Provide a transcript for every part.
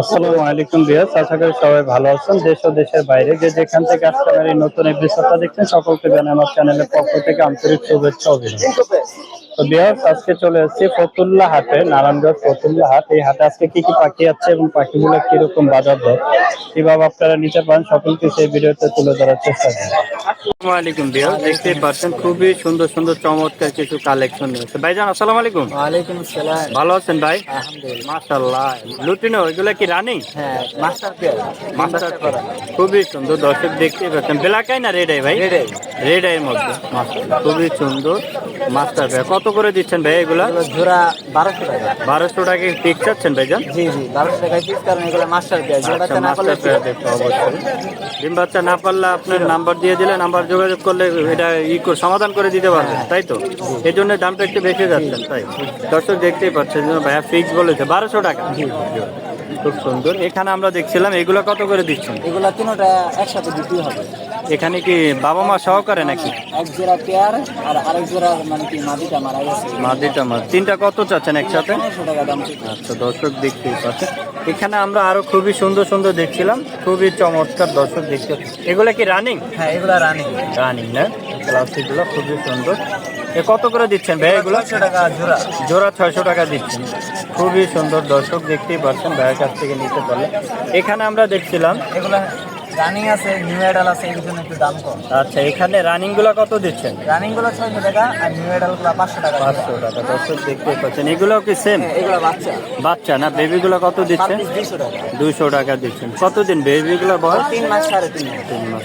আসসালামু আলাইকুম ভিউয়ার্স, আশা করি সবাই ভালো আছেন। দেশ ও দেশের বাইরে যে যেখান থেকে আজকে আমার এই নতুন এপিসোডটা দেখছেন সকলকে জানাই আমার চ্যানেলের পক্ষ থেকে আন্তরিক শুভেচ্ছা ও অভিনন্দন। তো ভিউয়ার্স, আজকে চলে এসেছি ফতুল্লা হাটে, নারায়ণগঞ্জ ফতুল্লা হাট। এই হাটে আজকে কি কি পাখি আছে এবং পাখিগুলো কিরকম বাজার দর, কিভাবে আপনারা নিতে পারেন, সকল কিছু এই ভিডিওতে তুলে ধরার চেষ্টা করব। আসসালামু আলাইকুম ভিউয়ার্স, দেখতেই পাচ্ছেন খুবই সুন্দর সুন্দর চমৎকার কিছু কালেকশন রয়েছে। ভাইজান আসসালামু আলাইকুম। ওয়ালাইকুম আসসালাম। ভালো আছেন ভাই? আলহামদুলিল্লাহ। মাশাআল্লাহ। লুটিনো এগুলো কি রানিং? হ্যাঁ, মাস্টার পেয়ার। মাস্টার করা খুবই সুন্দর, দর্শক দেখতেই পাচ্ছেন। ব্ল্যাক আই না রেড আই ভাই? Red eye. রেড আইয়ের মধ্যে মাশাআল্লাহ খুবই সুন্দর মাস্টার পেয়ার। কত করে দিচ্ছেন ভাই এগুলা? এগুলো জোড়া 1200 টাকা। 1200 টাকা পিক চাচ্ছেন ভাইজান? জি জি, 1200 টাকায় পিস, কারণ এগুলো মাস্টার পেয়ার। জোড়াটা আচ্ছা, না করলে মাস্টার পেয়ার দেখতে অবশ্যই। ডিম বাচ্চা না পারলে আপনার নাম্বার দিয়ে দিলে, নাম্বার যোগাযোগ করলে এটা সমাধান করে দিতে পারবেন, তাই তো? এই জন্য দামটা একটু বেশি যাচ্ছেন, তাই দর্শক দেখতেই পাচ্ছেন। ভাইয়া ফিক্স বলেছে 1200 টাকা। খুব সুন্দর। এখানে আমরা দেখছিলাম এগুলো কত করে দিচ্ছেন? এগুলো তিনটা একসাথে বিক্রি হবে। এখানে কি বাবা মা সহকারে নাকি? এক জোড়া পেয়ার আর আরেক জোড়া মানে কি মাদিটা মারা গেছে। মাদিটা মাছ তিনটা কত চাচ্ছেন একসাথে? 1500 টাকা দাম ঠিক। আচ্ছা, দর্শক দেখতেই পাচ্ছেন। এখানে আমরা আরো খুবই সুন্দর সুন্দর দেখছিলাম, খুবই চমৎকার দর্শক দেখতে। এগুলো কি রানিং? হ্যাঁ, এগুলো রানিং। রানিং না? প্লাস্টিক গুলো খুবই সুন্দর। এ কত করে দিচ্ছেন ভাই এগুলো? 600 টাকা জোড়া। জোড়া 600 টাকা দিচ্ছেন। খুবই সুন্দর দর্শক দেখতেই পাচ্ছেন, ভাইয়ের কাছ থেকে নিতে পারলে। এখানে আমরা দেখছিলাম এগুলো রানিং আছে, নিউ অ্যাডাল আছে, এর জন্য একটু দাম কম। আচ্ছা, এখানে রানিং গুলো কত দিচ্ছেন? রানিং গুলো 600 টাকা আর নিউ অ্যাডাল গুলো 500 টাকা। 500 টাকা দর্শক দেখতেই পাচ্ছেন। এগুলো কি সেম? এগুলো বাচ্চা। বাচ্চা না? বেবি গুলো কত দিচ্ছেন? 200 টাকা। 200 টাকা দিচ্ছেন। কতদিন বেবি গুলো বয়স? 3 মাস 3.5 মাস। 3 মাস।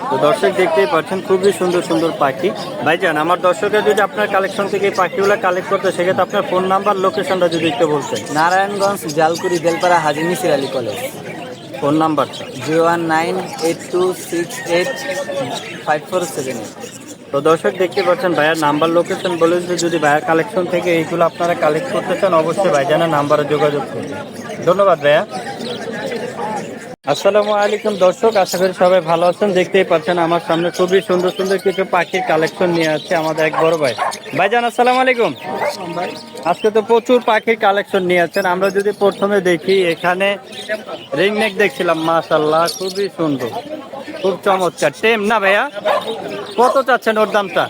তো দর্শক দেখতেই পাচ্ছেন খুবই সুন্দর সুন্দর পাখি। ভাইজান, আমার দর্শকরা যদি আপনার কালেকশন থেকে এই পাখিগুলো কালেক্ট করতে, সেক্ষেত্রে আপনার ফোন নাম্বার, লোকেশনটা যদি একটু বলতেন। নারায়ণগঞ্জ, জালকুড়ি, বেলপাড়া, হাজী মিসির আলী কলেজ। ফোন নাম্বারটা 01982685478। তো দর্শক দেখতে পাচ্ছেন ভাইয়ার নাম্বার, লোকেশন বলেছে। যদি ভাইয়ার কালেকশন থেকে এইগুলো আপনারা কালেক্ট করতে চান, অবশ্যই ভাইজানের নাম্বারে যোগাযোগ করবেন। ধন্যবাদ ভাইয়া। আসসালামু আলাইকুম দর্শক, আশা করি সবাই ভালো আছেন। দেখতেই পাচ্ছেন আমার সামনে খুবই সুন্দর সুন্দর কিছু পাখির কালেকশন নিয়ে আছে আমাদের এক বড় ভাই। ভাইজান আসসালামু আলাইকুম। আজকে তো প্রচুর পাখির কালেকশন নিয়ে আছেন। আমরা যদি প্রথমে দেখি, এখানে রিংনেক দেখছিলাম, মাশাআল্লাহ খুবই সুন্দর, খুব চমৎকার। টেম না ভাইয়া? কত চাচ্ছেন ওর দামটা?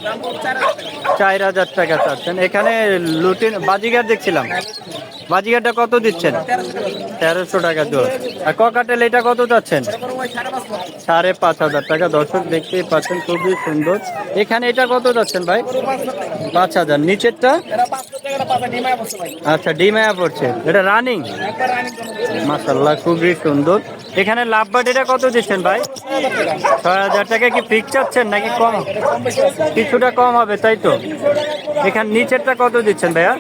4000 টাকা চাচ্ছেন। এখানে লুটিন বাজিগার দেখছিলাম, বাজিগারটা কত দিচ্ছেন? 1300 টাকা জোর। আর ককাটেল এটা কত চাচ্ছেন? 5500 টাকা। দর্শক দেখতেই পাচ্ছেন খুবই সুন্দর। এখানে এটা কত যাচ্ছেন ভাই? 5000। নিচেরটা? আচ্ছা, ডিমায়া পড়ছে। এটা রানিং? মাশাআল্লাহ খুবই সুন্দর। এখানে লাভবার্ড এটা কত দিচ্ছেন ভাই? 6000 টাকা। কি ফিক্স চাচ্ছেন নাকি কম? কিছুটা কম হবে, তাই তো? এখানে নিচেরটা কত দিচ্ছেন ভাইয়া?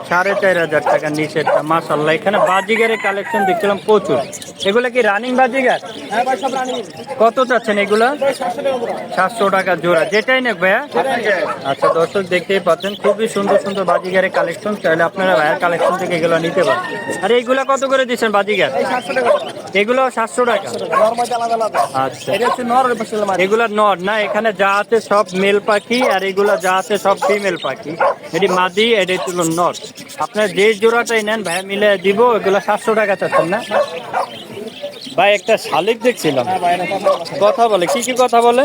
4500 টাকা নিচেরটা। মাশাআল্লাহ এখানে বাজিগারের কালেকশন দেখছিলাম প্রচুর। এগুলো কি রানিং বাজিগার? কত চাচ্ছেন এগুলো? 700 টাকা জোড়া। যেটাই নেক ভাইয়া? আচ্ছা, দর্শক দেখতেই পাচ্ছেন খুবই সুন্দর সুন্দর বাজিগারের কালেকশন। চাইলে আপনারা ভাইয়ার কালেকশন থেকে এগুলো নিতে পারেন। আর এইগুলা কত করে দিচ্ছেন বাজিগার? এগুলো 700 টাকা। আচ্ছা, এগুলা নর না? এখানে যা আছে সব মেল পাখি, আর এগুলা যা আছে সব ফিমেল পাখি। এটি মাদি, এটি ছিল নর। আপনার যে জোড়াটাই নেন ভাইয়া মিলে দিব। এগুলা 700 টাকা চাচ্ছেন না ভাই? একটা শালিক দেখছিলাম, কথা বলে। কি কি কথা বলে?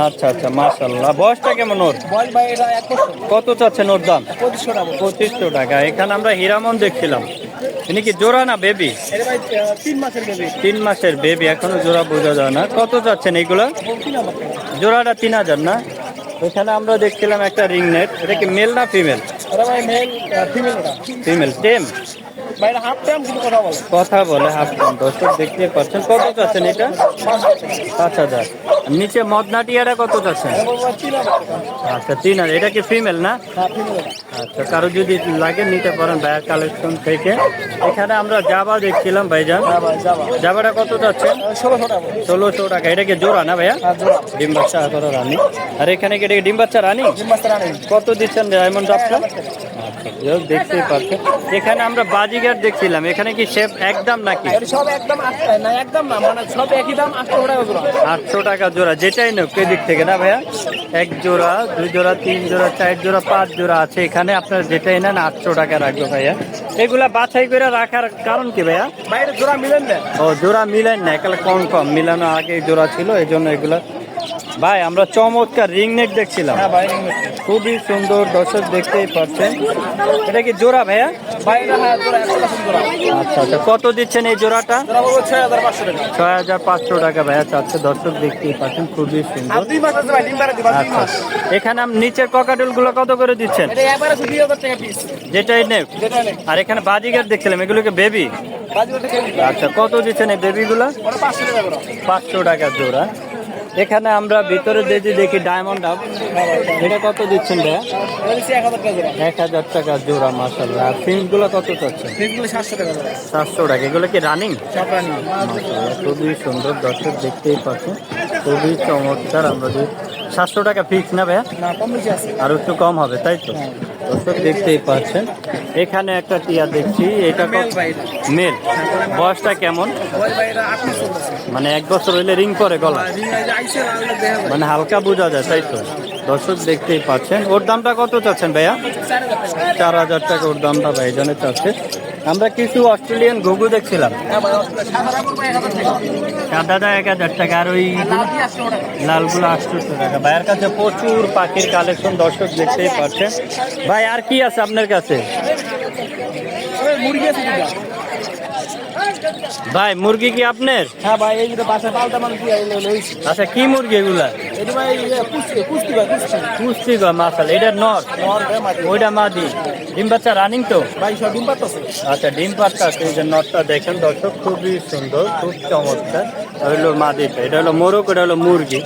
আচ্ছা আচ্ছা, মাশাআল্লাহ। বয়সটা কেমন ওর? কত চাচ্ছেন ওর দাম? 2500 টাকা। এখানে আমরা হীরামন দেখছিলাম, ইনি কি জোড়া না বেবি? 3 মাসের বেবি, এখনো জোড়া বোঝা যায় না। কত চাচ্ছেন এইগুলা? জোড়াটা 3000 না? এখানে আমরা দেখছিলাম একটা রিং নেট, এটা কি মেল না ফিমেল? ফিমেল। টেম? কথা বলে হাফ টেম। দর্শক দেখতে পাচ্ছেন। কত চাচ্ছেন এটা? 5000। নিচে মদনাটিয়াটা কত চাচ্ছেন? আচ্ছা, 3000। এটা কি ফিমেল না? আচ্ছা, কারো যদি লাগে নিতে পারেন ভাইয়ার কালেকশন থেকে। এখানে আমরা জাবা দেখছিলাম ভাইজান, জাবাটা কত চাচ্ছেন? 1600 টাকা। এটা কি জোড়া না ভাইয়া? ডিম বাচ্চা করা রানি। আর এখানে কি এটা ডিম বাচ্চা রানি? কত দিচ্ছেন ডায়মন্ড জাবটা? আচ্ছা দেখতেই পাচ্ছেন এখানে আমরা বাজিগার দেখছিলাম, এখানে কি শেপ একদম নাকি? এটা সব একদম না, একদম না, মানে সব একই দাম 800 টাকা জোড়া। 800 টাকা জোড়া, যেটাই নোক এদিক থেকে না ভাইয়া? এক জোড়া, দুই জোড়া, তিন জোড়া, চার জোড়া, 5 জোড়া আছে এখানে। আপনার যেটাই নেন 800 টাকা রাখবো ভাইয়া। এগুলা বাছাই করে রাখার কারণ কি ভাইয়া? বাইরে জোড়া মিলেন না। ও জোড়া মিলেন না, একালে কনফার্ম মিলানো আগে জোড়া ছিল এই জন্য এগুলা। ভাই আমরা চমৎকার রিং নেক দেখছিলাম, হ্যাঁ ভাই, খুবই সুন্দর, দর্শক দেখতেই পাচ্ছেন। এটা কি জোড়া ভাইয়া? বাইরে হ্যাঁ জোড়া 100% জোড়া। আচ্ছা আচ্ছা, কত দিচ্ছেন এই জোড়াটা? জোড়া বলবো 6500 টাকা। 6500 টাকা ভাইয়া চাচ্ছে, দর্শক দেখতেই পাচ্ছেন, খুবই সুন্দর। আর 2 মাস আছে ভাই, ডিম পাড়া দিবা 2 আচ্ছা মাস। এখানে নিচের ককাটেল গুলো কত করে দিচ্ছেন? এটা একবারে 2000 টাকা পিস। যেটাই নেই। যেটা নেই আর এখানে বাজিগার দেখছিলাম, এগুলোকে বেবি। বাজি করতে কেজি। আচ্ছা কত দিচ্ছেন এই বেবিগুলো? ওটা 500 টাকা জোড়া। 500 টাকা জোড়া। এখানে আমরা ভিতরে দেখি ডায়মন্ড আপ, এটা কত দিচ্ছেন ভাইয়া? এটা দিচ্ছি 1000 টাকা জোড়া। 1000 টাকা জোড়া মাশাআল্লাহ। আর ফিন্স গুলো কত চাচ্ছেন? পিসগুলো 700 টাকা জোড়া। 700 টাকা। এগুলো কি রানিং? সব রানি। মাশাআল্লাহ, খুবই সুন্দর, দর্শক দেখতেই পাচ্ছেন, খুবই চমৎকার। আমরা 700 টাকা ফিক্স না ভাইয়া? না, কম বেশি আছে। আর একটু কম হবে তাই তো? দর্শক দেখতেই পাচ্ছেন এখানে একটা টিয়া দেখছি, এটা মেল ভাই। মেল। বয়সটা কেমন? ওই ভাই এটা 8 মাস চলতেছে। মানে 1 বছর হইলে রিং করে গলা, আর রিং আইছে আর দেখা যায়। মানে হালকা বোঝা যায় তাই তো? দর্শক দেখতেই পাচ্ছেন। ওর দামটা কত চাচ্ছেন ভাইয়া? 4000 টাকা ওর দামটা ভাইজানে চাচ্ছে। আমরা কিছু অস্ট্রেলিয়ান ঘুঘু দেখছিলাম, হ্যাঁ ভাই, সাদা করবো 1000 টাকা। সাদাটা 1000 টাকা, আর ওই লালটি 800 টাকা। লালগুলো 800 টাকা। ভাইয়ের কাছে প্রচুর পাখির কালেকশন, দর্শক দেখতেই পাচ্ছেন। ভাই আর কি আছে আপনার কাছে? ওই মুরগি আছে দুটো। ভাই মুরগি কি আপনার? হ্যাঁ ভাই, এই যে বাসা পালটা মানুষ দিয়ে লইছি। আচ্ছা কি মুরগি এগুলা? এটা ভাই কুস্তি ভাই, কুস্তি। কুস্তি গো মাসাল, এটা নর, নর ভাই মাটি। ওইটা মাদি। ডিম বাচ্চা রানিং তো? ভাই সব ডিম পাড়তেছে। আচ্ছা ডিম পাটটা আছে, এই যে নটটা দেখেন দর্শক, খুবই সুন্দর, খুব চমৎকার। হইলো মাদিটা, এটা হলো মোরগ, এটা হলো মুরগি,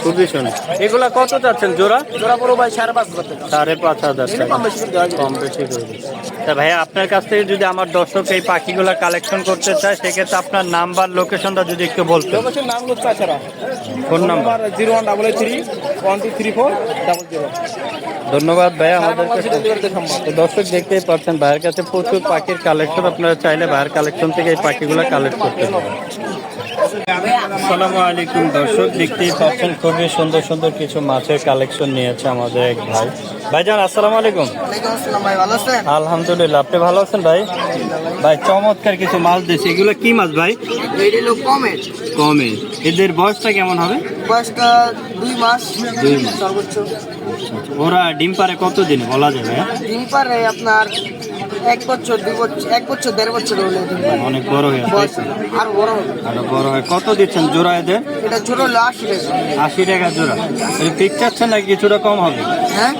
খুবই সুন্দর। এগুলা কত চাচ্ছেন জোড়া? জোড়া পড়ো ভাই 5,500 টাকা। 5500 টাকা। কম বেশি করে দেওয়া যাবে। কম বেশি করে দিন। তা ভাইয়া আপনার কাছ থেকে যদি আমার দর্শক এই পাখিগুলা কালেকশন করতে চায়, সেক্ষেত্রে আপনার নাম্বার, লোকেশনটা যদি একটু বলতেন। লোকেশন নাম হচ্ছে ছাড়া। Phone number? 01883 123400। ধন্যবাদ ভাইয়া আমাদেরকে। ডেলিভারিতে সম্ভব। তো দর্শক দেখতেই পাচ্ছেন ভাইয়ের কাছে প্রচুর পাখির কালেকশন, আপনারা চাইলে ভাইয়ের কালেকশন থেকে এই পাখিগুলো কালেক্ট করতে পারেন। আসসালামু আলাইকুম দর্শক, দেখতেই পাচ্ছেন খুবই সুন্দর সুন্দর কিছু মাছের কালেকশন নিয়েছে আমাদের এক ভাই। ভাইজান আসসালামু আলাইকুম। ওয়ালাইকুম আসসালাম ভাই, ভালো আছেন? আলহামদুলিল্লাহ, আপনি ভালো আছেন ভাই? ভাই চমৎকার কিছু মাছ দিয়েছে, এগুলো কি মাছ ভাই? এটা হলো কমেট। কমে। এদের বয়সটা কেমন হবে? বয়সটা 2 মাস। 2 মাস। সর্বোচ্চ। ওরা ডিম পারে কতদিন বলা যাবে? ডিম পারে আপনার 1 বছর, 2 বছর, 1 বছর 1.5 বছর হলে ডিম পারে। অনেক বড় হয়ে বয়স আছে, আর বড় হবে। আরো বড় হয়। কত দিচ্ছেন জোড়া এদের? এটা ছোট হলো 80 টাকা। 80 টাকা জোড়া। এই ফিক্স চাচ্ছেন নাকি কিছুটা কম হবে? হ্যাঁ,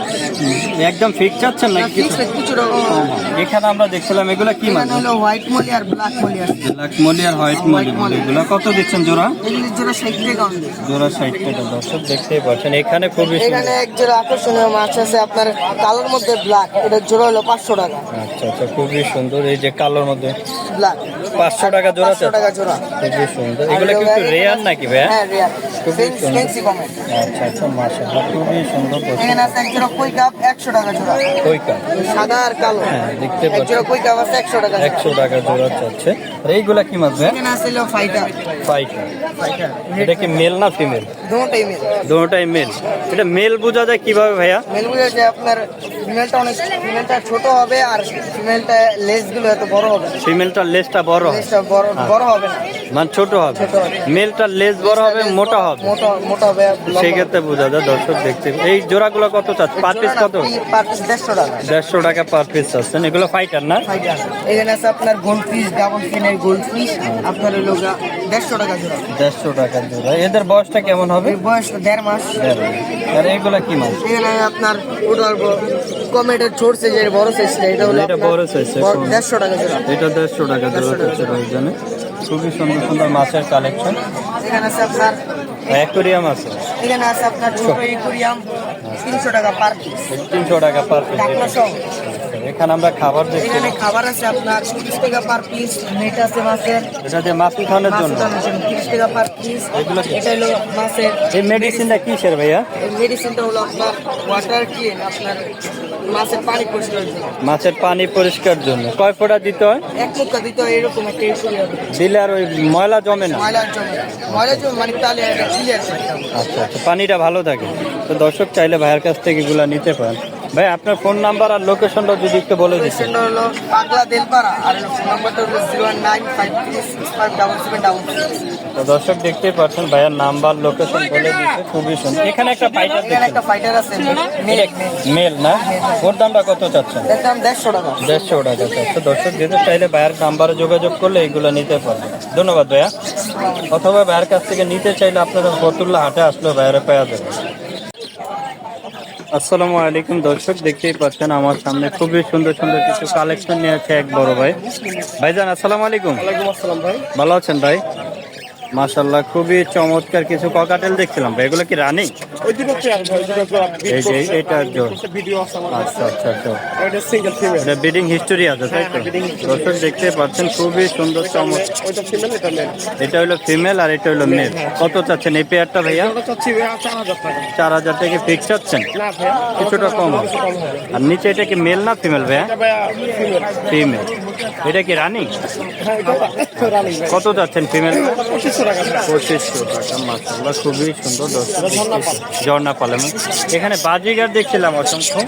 একদম ফিক্স চাচ্ছেন নাকি কিছু কিছু রকম। কম হবে? এখানে আমরা দেখছিলাম এগুলা কি মাছ? এখানে হলো হোয়াইট মলি আর ব্ল্যাক মলি আছে। ব্ল্যাক মলি আর হোয়াইট মলি। এগুলা কত দিচ্ছেন জোড়া? এগুলির জোড়া 60 টাকা অনলি। জোড়া 60 টাকা। দর্শক দেখতেই পাচ্ছেন এখানে খুবই সুন্দর। এখানে এক জোড়া আকর্ষণীয় মাছ আছে আপনার কালোর মধ্যে ব্ল্যাক, এটা জোড়া হলো 500 টাকা। আচ্ছা আচ্ছা, খুবই সুন্দর। এই যে কালোর মধ্যে ব্ল্যাক 500 টাকা জোড়া। 500 টাকা জোড়া। খুবই সুন্দর। এগুলো কিন্তু রেয়ার নাকি ভাইয়া? হ্যাঁ, রিয়া খুবই সুন্দর। Fancy comet. আচ্ছা আচ্ছা, মাশাআল্লাহ, খুবই সুন্দর। এখানে আছে এক জোড়া কই কাপ 100 টাকা জোড়া। কইকা, সাদা আর কালো। হ্যাঁ দেখতে এক পাচ্ছি। জোড়া কই কাপ আছে 100 টাকা জোড়া। 100 টাকা জোড়া চাচ্ছে। আর এইগুলা কি মাছ ভাই? এখানে আছে হলো ফাইটার। পাইকা। এটা কি মেল না ফিমেল? দুটোই মেল। দুটোটাই মেল। এটা মেল বোঝা যায় কিভাবে ভাইয়া? মেল বুঝে যে আপনার ফিমেলটা ছোট হবে আর ফিমেলটা লেজ গুলো এত বড় হবে না। ফিমেলটার লেজটা বড় হয়, লেজটা বড় হবে না। মানে ছোট হবে। ছোট হবে। মেলটার লেজ বড় হবে, মোটা হবে। মোটা হবে, লম্বা সেই ক্ষেত্রে বোঝা যায়। দর্শক দেখতে এই জোড়াগুলো কত চাচ্ছে? পার পিস কত? পার পিস 150 টাকা। 150 টাকা পার পিস চাচ্ছেন। এগুলো ফাইটার না? ফাইটার। এখানে আছে আপনার গোল্ড ফিশ, ডাবল ফিনের গোল্ড ফিশ, আপনার হলো 150 টাকা জোড়া। 150 টাকা জোড়া। এদের বয়সটা কেমন হবে? এর বয়স 1.5 মাস। আর এইগুলা কি মাছ? এখানে আপনার ওটার কমেটের ছোট সাইজের বড় সাইজটা, এটা হলো এটা বড় size এর। 150 টাকা জোড়া। এটা 150 টাকা জোড়া চাচ্ছে ভাইজানে। খুবই সুন্দর সুন্দর মাছের কালেকশন। এখানে আছে আপনার অ্যাকোরিয়াম আছে। এখানে আছে আপনার ছোট একুরিয়াম 300 টাকা পার পিস। 300 টাকা পার পিস। ঢাকনা সহ। এখানে আমরা খাবার দেখছি, এখানে খাবার আছে আপনার 30 টাকা পার পিস। নেট আছে মাছের, এটা দিয়ে মাছ উঠানোর মাছ জন্য। উঠানোর জন্য 30 টাকা পার পিস। এগুলো কি? এটা হলো মাছের এই মেডিসিনটা কিসের ভাইয়া? মেডিসিনটা হলো আপনার ওয়াটার ক্লিন, আপনার মাছের পানি পরিষ্কার জন্য। মাছের পানি পরিষ্কার জন্য কয় ফোঁটা দিতে হয়? এক মুখা দিতে হয় এরকম একটা ইস্যুরি হবে। দিলে আর ওই ময়লা জমে না? ময়লা জমে মানে তাহলে ক্লিয়ার করতে হবে। আচ্ছা আচ্ছা, পানিটা ভালো থাকে। তো দর্শক চাইলে ভাইয়ের কাছ থেকে এগুলো নিতে পারেন। ভাই আপনার ফোন নাম্বার আর লোকেশনটা যদি একটু বলে দিচ্ছেন। লোকেশনটা হলো পাগলা দেলপাড়া আর ফোন নাম্বারটা হলো 019536566। তো দর্শক দেখতেই পাচ্ছেন ভাইয়ার নাম্বার লোকেশন বলে দিচ্ছে, খুবই সুন্দর। এখানে একটা ফাইটার এখানে একটা ফাইটার আছে মেল না, ওর দামটা কত চাচ্ছেন? এর দাম 150 টাকা। 150 টাকা চাচ্ছে। দর্শক যেতে চাইলে ভাইয়ার নাম্বারে যোগাযোগ করলে এগুলো নিতে পারবেন। ধন্যবাদ ভাইয়া। অথবা ভাইয়ের কাছ থেকে নিতে চাইলে আপনারা ফতুল্লা হাটে আসলে ভাইয়ারে পাওয়া যাবে। আসসালামু আলাইকুম দর্শক, দেখতেই পাচ্ছেন আমার সামনে খুবই সুন্দর সুন্দর কিছু কালেকশন নিয়ে আছে এক বড় ভাই। ভাইজান আসসালামু আলাইকুম। ওয়ালাইকুম আসসালাম ভাই। ভালো আছেন ভাই? মাশাআল্লাহ, খুবই চমৎকার কিছু ককাটেল দেখছিলাম ভাই, এগুলো কি রানিং? ওই দুটো চেয়ার ভাই, দুটো এই যে এটা জোর। ভিডিও আছে আমার। আচ্ছা আচ্ছা আচ্ছা, এটা সিঙ্গেল ফিমেল। এটা ব্রিডিং হিস্টোরি আছে তাই তো? দর্শক দেখতে পাচ্ছেন খুবই সুন্দর চমৎকার। ওইটা ফিমেল, এটা মেল। এটা হলো ফিমেল আর এটা হলো মেল। কত চাচ্ছেন এই পেয়ারটা ভাইয়া? ওটা চাচ্ছি ভাই 4000 টাকা। 4000 টাকা ফিক্স চাচ্ছেন? না ভাই, কিছুটা কম হবে। কম হবে। আর নিচে এটা কি মেল না ফিমেল ভাইয়া? এটা ভাই ফিমেল। ফিমেল। এটা কি রানিং? হ্যাঁ, এটা রানিং ভাই। কত যাচ্ছেন ফিমেল? 2500 টাকা ভাই। 2500 টাকা। মাশাআল্লাহ, খুবই সুন্দর দর্শক। ঝর্ণা পালেন। এখানে বাজিগার দেখছিলাম অসংখ্য।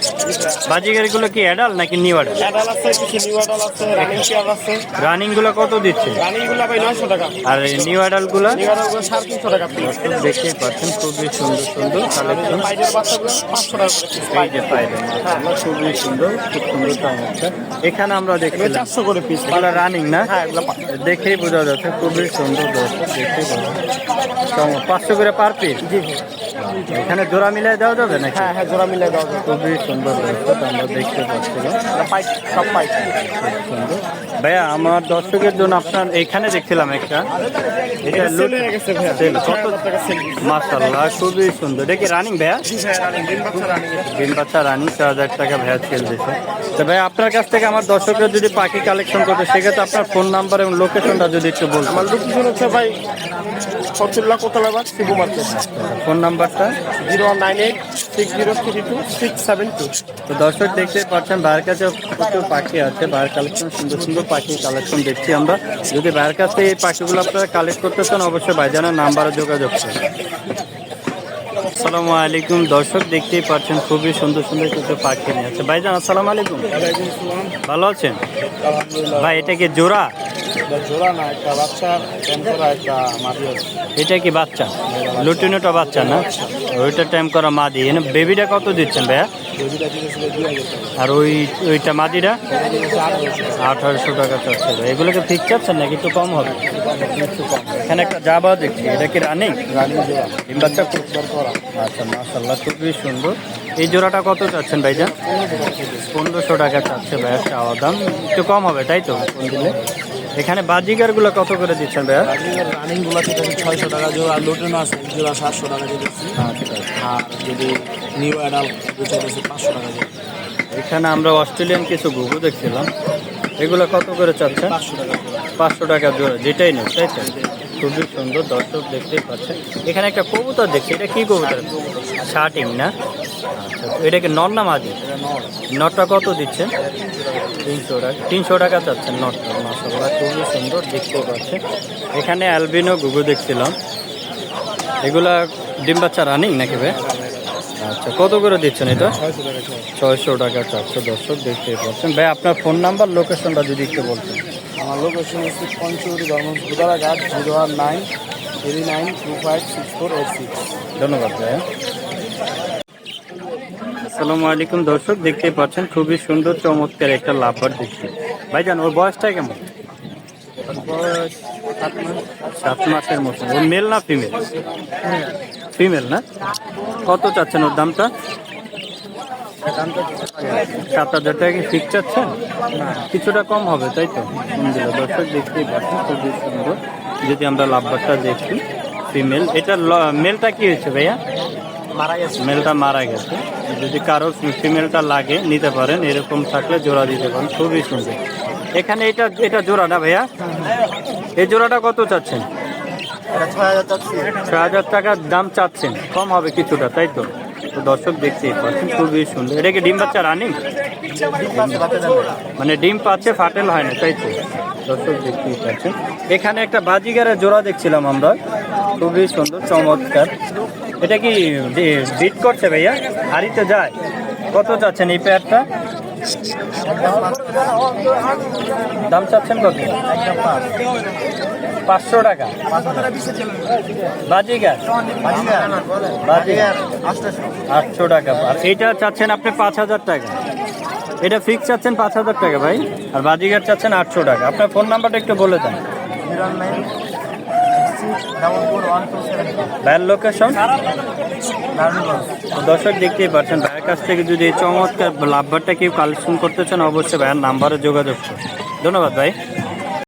বাজিগার গুলো কি অ্যাডাল নাকি নিউ অ্যাডাল? অ্যাডাল আছে, কিছু নিউ অ্যাডাল আছে, রানিং চেয়ার আছে। রানিং গুলো কত দিচ্ছে? রানিং গুলা ভাই 900 টাকা। আর নিউ অ্যাডাল গুলো? নিউ অ্যাডাল গুলো 350 টাকা পিস। দেখতেই পাচ্ছেন খুবই সুন্দর সুন্দর কালেকশন। পাইডের বাচ্চাগুলো 500 টাকা করে পিস। এই যে পাইলেন, মাশাআল্লাহ খুবই সুন্দর, খুব সুন্দর চমৎকার। এখানে আমরা দেখছি 400 করে পিস। এগুলো রানিং না? হ্যাঁ, এগুলো দেখেই বোঝা যাচ্ছে খুবই সুন্দর দর্শক, দেখতেই পাচ্ছেন 500 করে পার পিস। জি। এখানে জোড়া মিলাই দেওয়া যাবে নাকি? হ্যাঁ হ্যাঁ, জোড়া মিলাই দাও। খুবই সুন্দর দর্শক আমরা দেখতে পাচ্ছিলাম। পাইট, সব পাইট। সুন্দর ভাইয়া, আমার দর্শকের জন্য আপনার এখানে দেখছিলাম একটা, এটা সেল হয়ে গেছে ভাই। সেল। কত 6000 টাকা সেল। মাশাআল্লাহ, খুবই সুন্দর। এটা কি রানিং ভাইয়া? জি ভাই, রানিং ডিম বাচ্চা রানিং। ডিম বাচ্চা রানিং, 4000 টাকা ভাইয়া সেল দিচ্ছে। তো ভাই আপনার কাছ থেকে আমার দর্শকরা যদি পাখি কালেকশন করতে, সেক্ষেত্রে আপনার ফোন নাম্বার এবং লোকেশনটা যদি একটু বলতেন। আমার লোকেশন হচ্ছে ভাই ফতুল্লা কোতলাবাদ শিবু মার্কেট। ফোন নাম্বারটা? 01860322672। তো দর্শক দেখতে পাচ্ছেন ভাইয়ের কাছে প্রচুর পাখি আছে, ভাইয়ের কালেকশন সুন্দর সুন্দর পাখি কালেকশন দেখছি আমরা। যদি ভাইয়ের কাছ থেকে এই পাখিগুলো আপনারা কালেক্ট করতে চান, অবশ্যই ভাইজানের নাম্বারে যোগাযোগ করুন। আসসালামু আলাইকুম দর্শক, দেখতেই পাচ্ছেন খুবই সুন্দর সুন্দর কিছু পাখি নিয়ে আছে। ভাইজান আসসালামু আলাইকুম। ভালো আছেন আলহামদুলিল্লাহ। ভাই? এটা কি জোড়া? জোড়া না, একটা বাচ্চা টেম করা, একটা মাদি আছে। এটা কি বাচ্চা? লুটিনোটা বাচ্চা না? ওইটা টাইম করা মাদি। এনে বেবিটা কত দিচ্ছেন ভাইয়া? বেবিটা দিয়েছিল 2000 টাকা। আর ওইটা মাদিটা? 1800 টাকা চাচ্ছে। এগুলোকে ফিক্স চাচ্ছেন নাকি একটু কম হবে? এখানে একটা জাবা দেখছি, এটা কি রানিং? রানিং জোড়া। ডিম বাচ্চা খুব করা। আচ্ছা, মাশাআল্লাহ খুবই সুন্দর। এই জোড়াটা কত চাচ্ছেন ভাইজান? 1500 টাকা চাচ্ছে ভাইয়া চাওয়া দাম। একটু কম হবে তাই তো ফোন দিলে? এখানে বাজিগার গুলো কত করে দিচ্ছেন ভাইয়া? রানিং গুলা থেকে 600 টাকা জোড়া, লুটেনো আছে জোড়া 700 টাকা দিচ্ছি। আচ্ছা, আর যদি নিউ অ্যাডাল দুটো আছে 500 টাকা জোড়া। এখানে আমরা অস্ট্রেলিয়ান কিছু ঘুঘু দেখছিলাম, এগুলো কত করে চাচ্ছেন? 500 টাকা জোড়া। 500 টাকা জোড়া, যেটাই নেই তাই তো? খুবই সুন্দর দর্শক দেখতেই পাচ্ছেন। এখানে একটা কবুতর দেখছি, এটা কি কবুতর? শার্টিং না? আচ্ছা, তো এটা কি নর না মাদি? নটটা কত দিচ্ছেন? 300 টাকা। 300 টাকা চাচ্ছেন নটটা। মাশাআল্লাহ খুবই সুন্দর দেখতেই পাচ্ছেন। এখানে অ্যালবিনো ঘুঘু দেখছিলাম, এগুলা ডিম বাচ্চা রানিং নাকি ভাই? আচ্ছা, কত করে দিচ্ছেন এটা? 600 টাকা চাচ্ছে। দর্শক দেখতেই পাচ্ছেন। ভাই আপনার ফোন নাম্বার লোকেশনটা যদি একটু বলতেন। আমার লোকেশন হচ্ছে পঞ্চবটি ধর্মস বুদারাঘাট 01939256486। ধন্যবাদ ভাই। আসসালামু আলাইকুম দর্শক, দেখতেই পাচ্ছেন খুবই সুন্দর চমৎকার একটা লাভবার দেখছি। ভাইজান ওর বয়সটা কেমন? 7 মাসের মতো। ও মেল না ফিমেল? ফিমেল না? কত চাচ্ছেন ওর দামটা? 7000 টাকা কি ফিক্স চাচ্ছেন? কিছুটা কম হবে তাই তো? দর্শক দেখতেই পাচ্ছেন খুবই সুন্দর। যদি আমরা লাভবারটা দেখি ফিমেল, এটা মেলটা কি হয়েছে ভাইয়া? মারা গেছে। মেলটা মারা গেছে। যদি কারো ফিমেলটা লাগে নিতে পারেন, এরকম থাকলে জোড়া দিতে পারেন, খুবই সুন্দর। এখানে এটা জোড়া না ভাইয়া? এই জোড়াটা কত চাচ্ছেন? 6000 চাচ্ছি। 6000 টাকার দাম চাচ্ছেন, কম হবে কিছুটা তাই তো? তো দর্শক দেখতেই পাচ্ছেন খুবই সুন্দর। এটা কি ডিম বাচ্চা রানিং? মানে ডিম পাচ্ছে, ফাটেল হয় না, তাই তো? দর্শক দেখতেই পাচ্ছেন। এখানে একটা বাজিগারের জোড়া দেখছিলাম আমরা, খুবই সুন্দর চমৎকার। এটা কি বিট করছে ভাইয়া? হারিতে যায়? কত চাচ্ছেন এই পেয়ারটা? দাম চাচ্ছেন কত? 500 টাকা। বাজিগার 800 টাকা। আর এইটা চাচ্ছেন আপনি 5000 টাকা। এটা ফিক্স চাচ্ছেন 5000 টাকা ভাই, আর বাজিগার চাচ্ছেন 800 টাকা। আপনার ফোন নাম্বারটা একটু বলে দেন। ভাইয়ের লোকেশন? দর্শক দেখতেই পাচ্ছেন, ভাইয়ের কাছ থেকে যদি এই চমৎকার লাভবারটা কেউ কালেকশন করতে চান অবশ্যই ভাইয়ের নাম্বারে যোগাযোগ করুন। ধন্যবাদ ভাই।